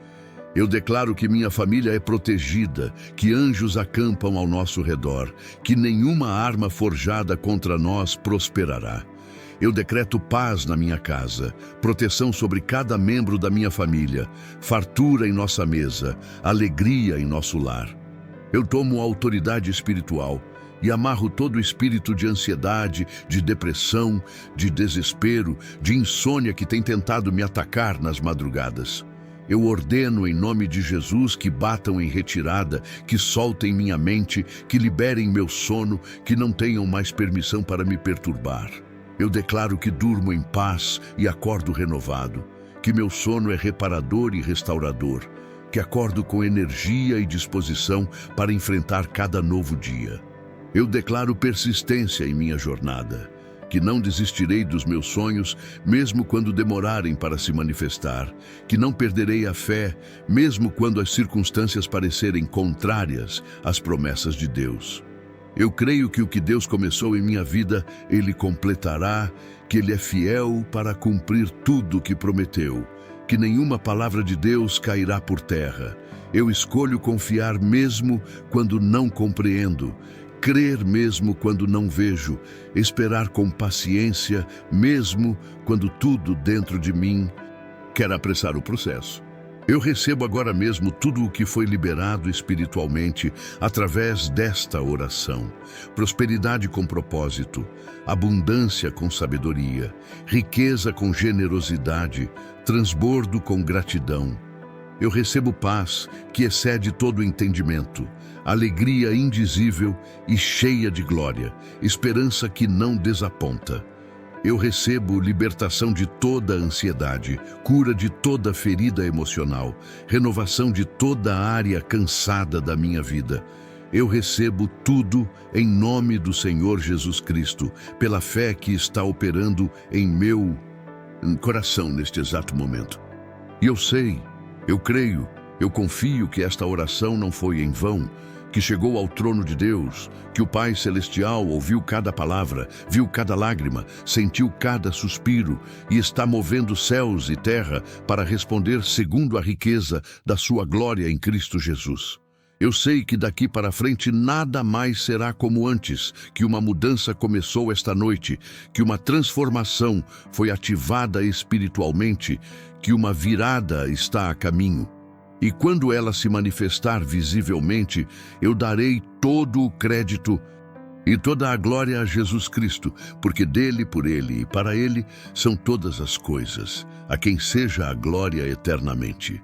Eu declaro que minha família é protegida, que anjos acampam ao nosso redor, que nenhuma arma forjada contra nós prosperará. Eu decreto paz na minha casa, proteção sobre cada membro da minha família, fartura em nossa mesa, alegria em nosso lar. Eu tomo autoridade espiritual e amarro todo o espírito de ansiedade, de depressão, de desespero, de insônia que tem tentado me atacar nas madrugadas. Eu ordeno em nome de Jesus que batam em retirada, que soltem minha mente, que liberem meu sono, que não tenham mais permissão para me perturbar. Eu declaro que durmo em paz e acordo renovado, que meu sono é reparador e restaurador, que acordo com energia e disposição para enfrentar cada novo dia. Eu declaro persistência em minha jornada, que não desistirei dos meus sonhos, mesmo quando demorarem para se manifestar, que não perderei a fé, mesmo quando as circunstâncias parecerem contrárias às promessas de Deus. Eu creio que o que Deus começou em minha vida, Ele completará, que Ele é fiel para cumprir tudo o que prometeu, que nenhuma palavra de Deus cairá por terra. Eu escolho confiar mesmo quando não compreendo, crer mesmo quando não vejo, esperar com paciência mesmo quando tudo dentro de mim quer apressar o processo. Eu recebo agora mesmo tudo o que foi liberado espiritualmente através desta oração. Prosperidade com propósito, abundância com sabedoria, riqueza com generosidade, transbordo com gratidão. Eu recebo paz que excede todo o entendimento, alegria indizível e cheia de glória, esperança que não desaponta. Eu recebo libertação de toda a ansiedade, cura de toda ferida emocional, renovação de toda a área cansada da minha vida. Eu recebo tudo em nome do Senhor Jesus Cristo, pela fé que está operando em meu coração neste exato momento. E eu sei, eu creio, eu confio que esta oração não foi em vão, que chegou ao trono de Deus, que o Pai Celestial ouviu cada palavra, viu cada lágrima, sentiu cada suspiro e está movendo céus e terra para responder segundo a riqueza da sua glória em Cristo Jesus. Eu sei que daqui para frente nada mais será como antes, que uma mudança começou esta noite, que uma transformação foi ativada espiritualmente, que uma virada está a caminho. E quando ela se manifestar visivelmente, eu darei todo o crédito e toda a glória a Jesus Cristo, porque dele, por ele e para ele são todas as coisas, a quem seja a glória eternamente.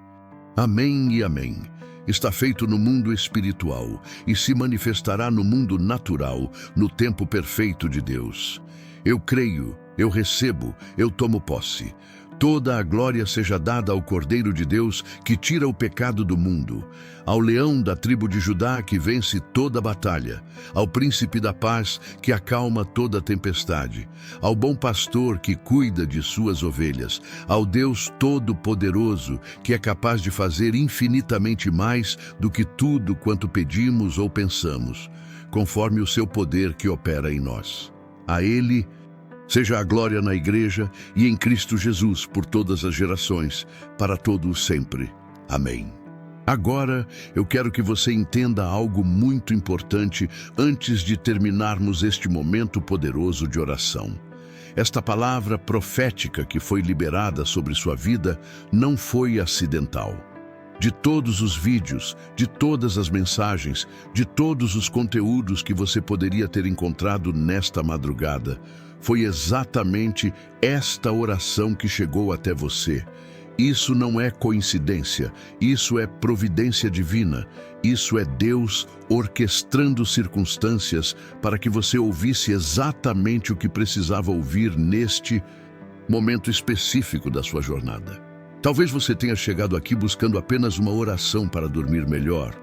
Amém e amém. Está feito no mundo espiritual e se manifestará no mundo natural, no tempo perfeito de Deus. Eu creio, eu recebo, eu tomo posse. Toda a glória seja dada ao Cordeiro de Deus que tira o pecado do mundo, ao leão da tribo de Judá que vence toda a batalha, ao príncipe da paz que acalma toda a tempestade, ao bom pastor que cuida de suas ovelhas, ao Deus Todo-Poderoso que é capaz de fazer infinitamente mais do que tudo quanto pedimos ou pensamos, conforme o seu poder que opera em nós. A Ele seja a glória na Igreja e em Cristo Jesus por todas as gerações, para todos sempre. Amém. Agora, eu quero que você entenda algo muito importante antes de terminarmos este momento poderoso de oração. Esta palavra profética que foi liberada sobre sua vida não foi acidental. De todos os vídeos, de todas as mensagens, de todos os conteúdos que você poderia ter encontrado nesta madrugada, foi exatamente esta oração que chegou até você. Isso não é coincidência, isso é providência divina, isso é Deus orquestrando circunstâncias para que você ouvisse exatamente o que precisava ouvir neste momento específico da sua jornada. Talvez você tenha chegado aqui buscando apenas uma oração para dormir melhor,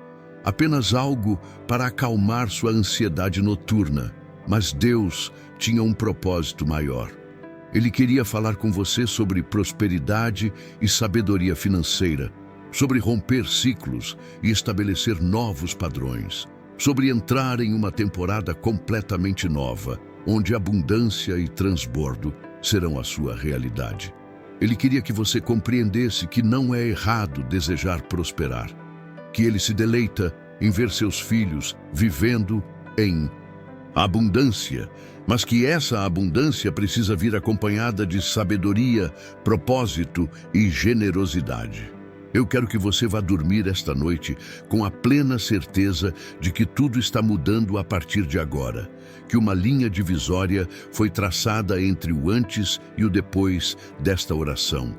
apenas algo para acalmar sua ansiedade noturna, mas Deus tinha um propósito maior. Ele queria falar com você sobre prosperidade e sabedoria financeira, sobre romper ciclos e estabelecer novos padrões, sobre entrar em uma temporada completamente nova, onde abundância e transbordo serão a sua realidade. Ele queria que você compreendesse que não é errado desejar prosperar, que ele se deleita em ver seus filhos vivendo em abundância, mas que essa abundância precisa vir acompanhada de sabedoria, propósito e generosidade. Eu quero que você vá dormir esta noite com a plena certeza de que tudo está mudando a partir de agora, que uma linha divisória foi traçada entre o antes e o depois desta oração,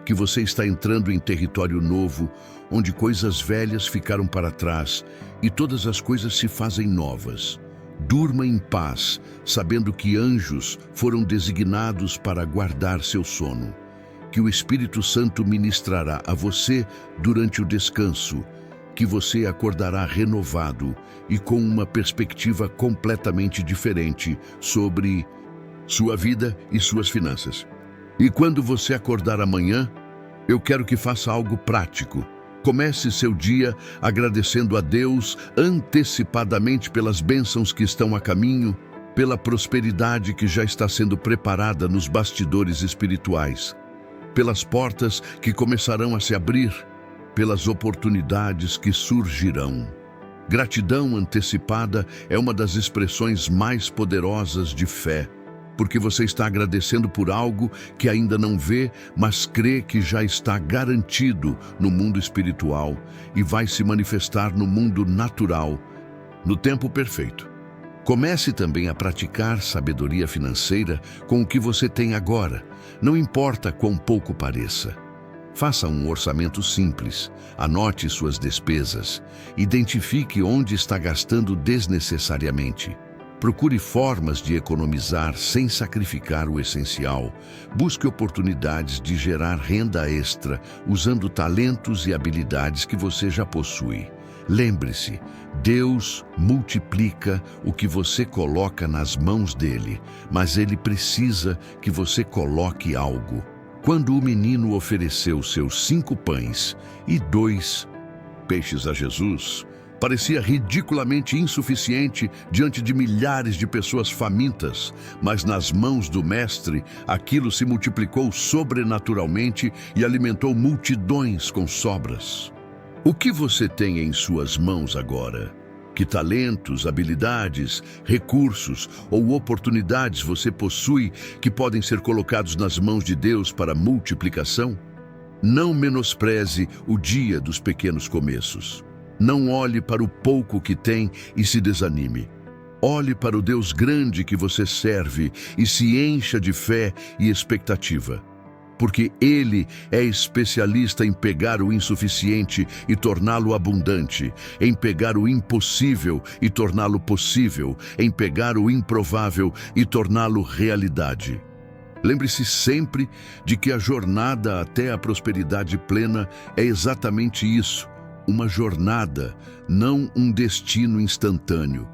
que você está entrando em território novo, onde coisas velhas ficaram para trás e todas as coisas se fazem novas. Durma em paz, sabendo que anjos foram designados para guardar seu sono, que o Espírito Santo ministrará a você durante o descanso, que você acordará renovado e com uma perspectiva completamente diferente sobre sua vida e suas finanças. E quando você acordar amanhã, eu quero que faça algo prático. Comece seu dia agradecendo a Deus antecipadamente pelas bênçãos que estão a caminho, pela prosperidade que já está sendo preparada nos bastidores espirituais, pelas portas que começarão a se abrir, pelas oportunidades que surgirão. Gratidão antecipada é uma das expressões mais poderosas de fé, porque você está agradecendo por algo que ainda não vê, mas crê que já está garantido no mundo espiritual e vai se manifestar no mundo natural, no tempo perfeito. Comece também a praticar sabedoria financeira com o que você tem agora, não importa quão pouco pareça. Faça um orçamento simples, anote suas despesas, identifique onde está gastando desnecessariamente. Procure formas de economizar sem sacrificar o essencial. Busque oportunidades de gerar renda extra usando talentos e habilidades que você já possui. Lembre-se, Deus multiplica o que você coloca nas mãos dele, mas ele precisa que você coloque algo. Quando o menino ofereceu seus 5 pães e 2 peixes a Jesus, Parecia ridiculamente insuficiente diante de milhares de pessoas famintas, mas nas mãos do Mestre, aquilo se multiplicou sobrenaturalmente e alimentou multidões com sobras. O que você tem em suas mãos agora? Que talentos, habilidades, recursos ou oportunidades você possui que podem ser colocados nas mãos de Deus para multiplicação? Não menospreze o dia dos pequenos começos. Não olhe para o pouco que tem e se desanime. Olhe para o Deus grande que você serve e se encha de fé e expectativa. Porque Ele é especialista em pegar o insuficiente e torná-lo abundante, em pegar o impossível e torná-lo possível, em pegar o improvável e torná-lo realidade. Lembre-se sempre de que a jornada até a prosperidade plena é exatamente isso, uma jornada, não um destino instantâneo.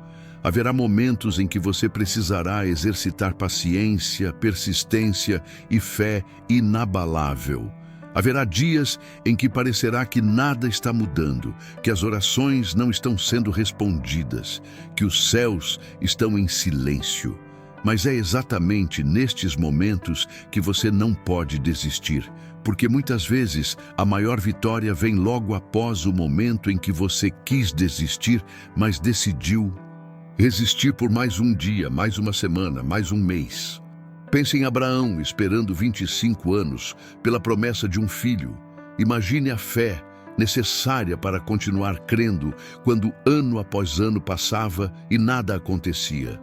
Haverá momentos em que você precisará exercitar paciência, persistência e fé inabalável. Haverá dias em que parecerá que nada está mudando, que as orações não estão sendo respondidas, que os céus estão em silêncio. Mas é exatamente nestes momentos que você não pode desistir, porque muitas vezes a maior vitória vem logo após o momento em que você quis desistir, mas decidiu resistir por mais um dia, mais uma semana, mais um mês. Pense em Abraão esperando 25 anos pela promessa de um filho. Imagine a fé necessária para continuar crendo quando ano após ano passava e nada acontecia.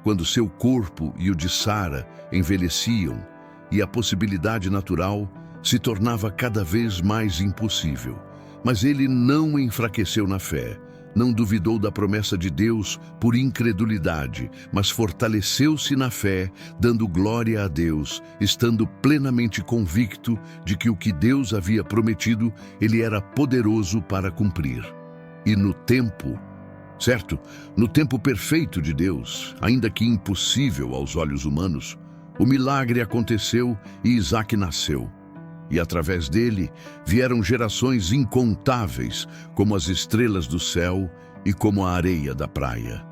Quando seu corpo e o de Sara envelheciam e a possibilidade natural se tornava cada vez mais impossível. Mas ele não enfraqueceu na fé. Não duvidou da promessa de Deus por incredulidade, mas fortaleceu-se na fé, dando glória a Deus, estando plenamente convicto de que o que Deus havia prometido, Ele era poderoso para cumprir. E no tempo, certo? No tempo perfeito de Deus, ainda que impossível aos olhos humanos, o milagre aconteceu e Isaque nasceu. E através dele vieram gerações incontáveis, como as estrelas do céu e como a areia da praia.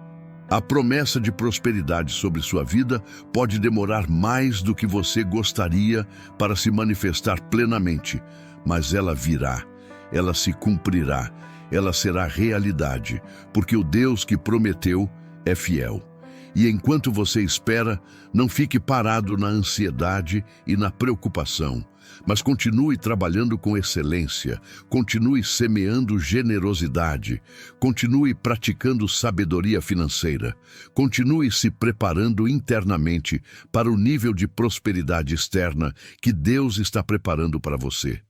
A promessa de prosperidade sobre sua vida pode demorar mais do que você gostaria para se manifestar plenamente, mas ela virá, ela se cumprirá, ela será realidade, porque o Deus que prometeu é fiel. E enquanto você espera, não fique parado na ansiedade e na preocupação, mas continue trabalhando com excelência, continue semeando generosidade, continue praticando sabedoria financeira, continue se preparando internamente para o nível de prosperidade externa que Deus está preparando para você.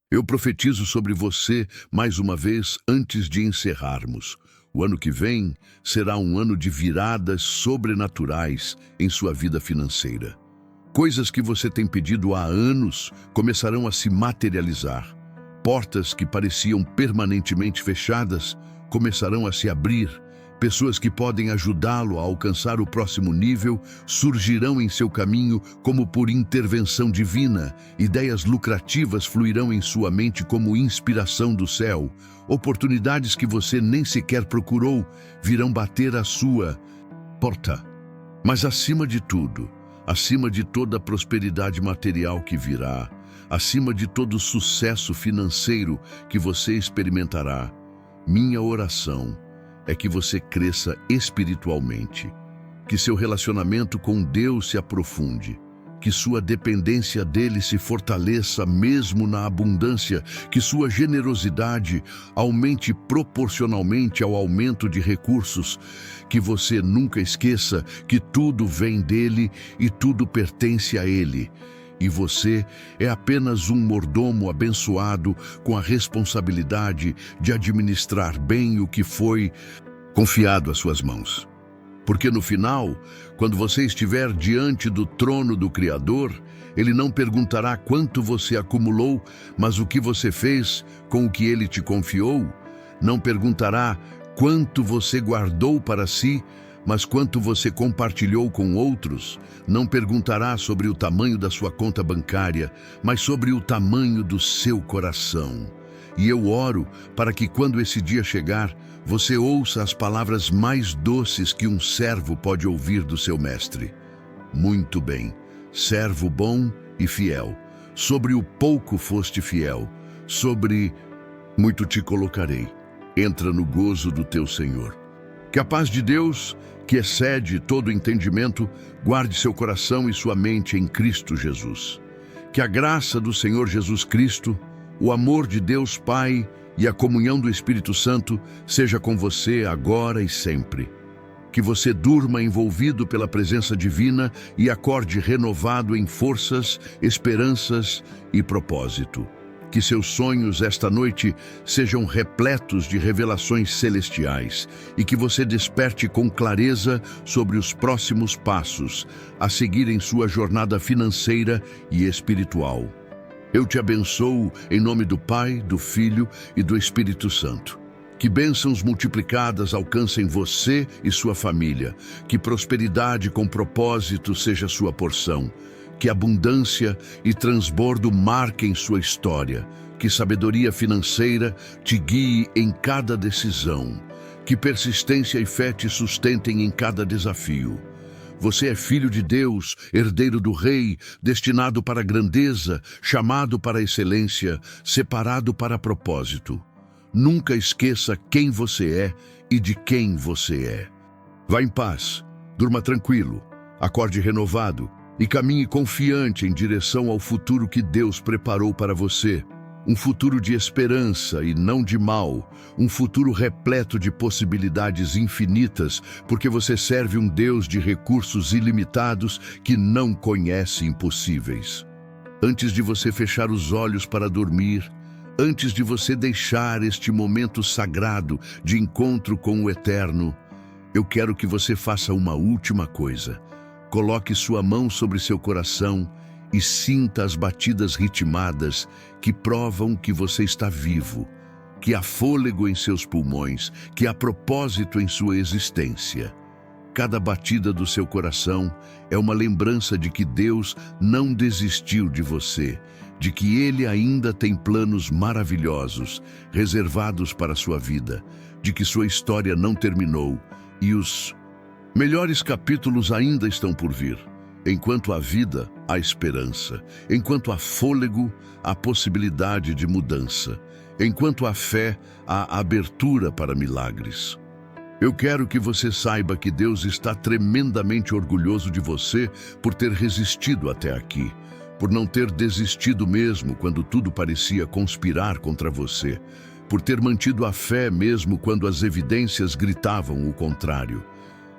Eu profetizo sobre você mais uma vez antes de encerrarmos. O ano que vem será um ano de viradas sobrenaturais em sua vida financeira. Coisas que você tem pedido há anos começarão a se materializar. Portas que pareciam permanentemente fechadas começarão a se abrir. Pessoas que podem ajudá-lo a alcançar o próximo nível surgirão em seu caminho como por intervenção divina. Ideias lucrativas fluirão em sua mente como inspiração do céu. Oportunidades que você nem sequer procurou virão bater à sua porta. Mas acima de tudo, acima de toda a prosperidade material que virá, acima de todo o sucesso financeiro que você experimentará, minha oração é que você cresça espiritualmente, que seu relacionamento com Deus se aprofunde, que sua dependência dele se fortaleça mesmo na abundância, que sua generosidade aumente proporcionalmente ao aumento de recursos, que você nunca esqueça que tudo vem dele e tudo pertence a ele. E você é apenas um mordomo abençoado com a responsabilidade de administrar bem o que foi confiado às suas mãos. Porque no final, quando você estiver diante do trono do Criador, Ele não perguntará quanto você acumulou, mas o que você fez com o que Ele te confiou. Não perguntará quanto você guardou para si, mas quanto você compartilhou com outros. Não perguntará sobre o tamanho da sua conta bancária, mas sobre o tamanho do seu coração. E eu oro para que quando esse dia chegar, você ouça as palavras mais doces que um servo pode ouvir do seu mestre. Muito bem, servo bom e fiel. Sobre o pouco foste fiel, sobre muito te colocarei. Entra no gozo do teu Senhor. Que a paz de Deus, que excede todo entendimento, guarde seu coração e sua mente em Cristo Jesus. Que a graça do Senhor Jesus Cristo, o amor de Deus Pai e a comunhão do Espírito Santo seja com você agora e sempre. Que você durma envolvido pela presença divina e acorde renovado em forças, esperanças e propósito. Que seus sonhos esta noite sejam repletos de revelações celestiais e que você desperte com clareza sobre os próximos passos a seguir em sua jornada financeira e espiritual. Eu te abençoo em nome do Pai, do Filho e do Espírito Santo. Que bênçãos multiplicadas alcancem você e sua família. Que prosperidade com propósito seja sua porção. Que abundância e transbordo marquem sua história. Que sabedoria financeira te guie em cada decisão. Que persistência e fé te sustentem em cada desafio. Você é filho de Deus, herdeiro do Rei, destinado para a grandeza, chamado para a excelência, separado para propósito. Nunca esqueça quem você é e de quem você é. Vá em paz, durma tranquilo, acorde renovado e caminhe confiante em direção ao futuro que Deus preparou para você. Um futuro de esperança e não de mal, um futuro repleto de possibilidades infinitas, porque você serve um Deus de recursos ilimitados que não conhece impossíveis. Antes de você fechar os olhos para dormir, antes de você deixar este momento sagrado de encontro com o Eterno, eu quero que você faça uma última coisa. Coloque sua mão sobre seu coração e sinta as batidas ritmadas que provam que você está vivo, que há fôlego em seus pulmões, que há propósito em sua existência. Cada batida do seu coração é uma lembrança de que Deus não desistiu de você, de que Ele ainda tem planos maravilhosos, reservados para a sua vida, de que sua história não terminou e os melhores capítulos ainda estão por vir. Enquanto há vida, há esperança. Enquanto há fôlego, há possibilidade de mudança. Enquanto há fé, há abertura para milagres. Eu quero que você saiba que Deus está tremendamente orgulhoso de você por ter resistido até aqui, por não ter desistido mesmo quando tudo parecia conspirar contra você, por ter mantido a fé mesmo quando as evidências gritavam o contrário.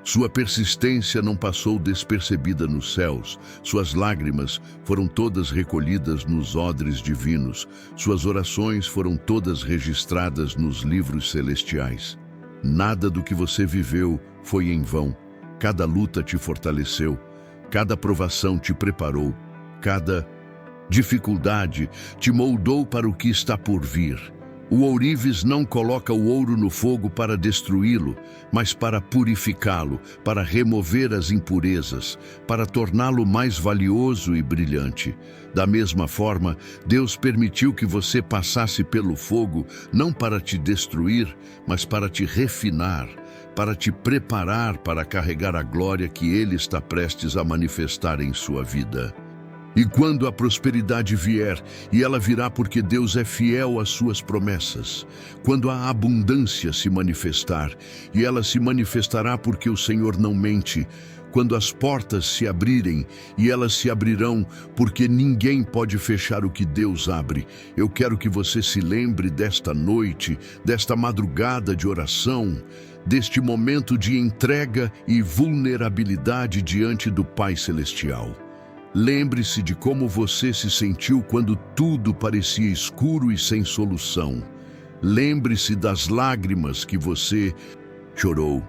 Sua persistência não passou despercebida nos céus, suas lágrimas foram todas recolhidas nos odres divinos, suas orações foram todas registradas nos livros celestiais. Nada do que você viveu foi em vão, cada luta te fortaleceu, cada provação te preparou, cada dificuldade te moldou para o que está por vir. O ourives não coloca o ouro no fogo para destruí-lo, mas para purificá-lo, para remover as impurezas, para torná-lo mais valioso e brilhante. Da mesma forma, Deus permitiu que você passasse pelo fogo, não para te destruir, mas para te refinar, para te preparar para carregar a glória que Ele está prestes a manifestar em sua vida. E quando a prosperidade vier, e ela virá porque Deus é fiel às suas promessas, quando a abundância se manifestar, e ela se manifestará porque o Senhor não mente, quando as portas se abrirem, e elas se abrirão porque ninguém pode fechar o que Deus abre, eu quero que você se lembre desta noite, desta madrugada de oração, deste momento de entrega e vulnerabilidade diante do Pai Celestial. Lembre-se de como você se sentiu quando tudo parecia escuro e sem solução. Lembre-se das lágrimas que você chorou.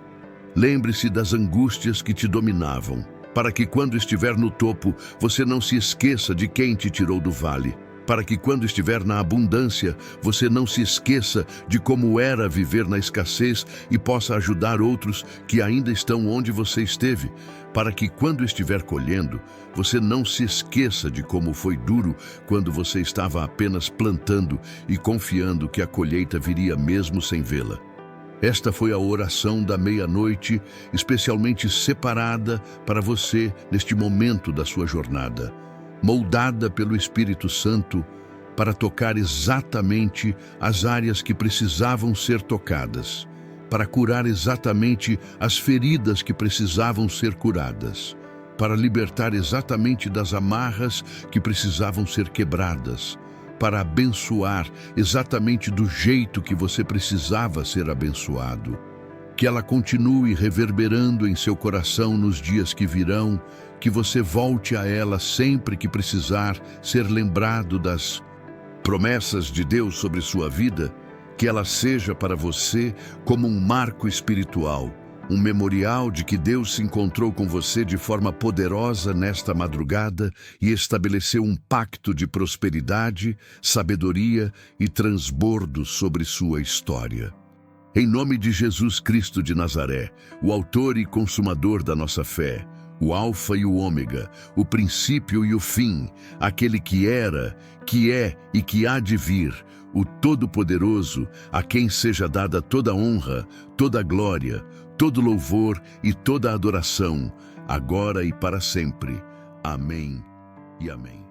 Lembre-se das angústias que te dominavam, para que quando estiver no topo, você não se esqueça de quem te tirou do vale. Para que quando estiver na abundância, você não se esqueça de como era viver na escassez e possa ajudar outros que ainda estão onde você esteve. Para que quando estiver colhendo, você não se esqueça de como foi duro quando você estava apenas plantando e confiando que a colheita viria mesmo sem vê-la. Esta foi a oração da meia-noite, especialmente separada para você neste momento da sua jornada, moldada pelo Espírito Santo para tocar exatamente as áreas que precisavam ser tocadas, para curar exatamente as feridas que precisavam ser curadas, para libertar exatamente das amarras que precisavam ser quebradas, para abençoar exatamente do jeito que você precisava ser abençoado. Que ela continue reverberando em seu coração nos dias que virão, que você volte a ela sempre que precisar ser lembrado das promessas de Deus sobre sua vida, que ela seja para você como um marco espiritual, um memorial de que Deus se encontrou com você de forma poderosa nesta madrugada e estabeleceu um pacto de prosperidade, sabedoria e transbordo sobre sua história. Em nome de Jesus Cristo de Nazaré, o autor e consumador da nossa fé, o Alfa e o Ômega, o princípio e o fim, aquele que era, que é e que há de vir, o Todo-Poderoso, a quem seja dada toda honra, toda glória, todo louvor e toda adoração, agora e para sempre. Amém e amém.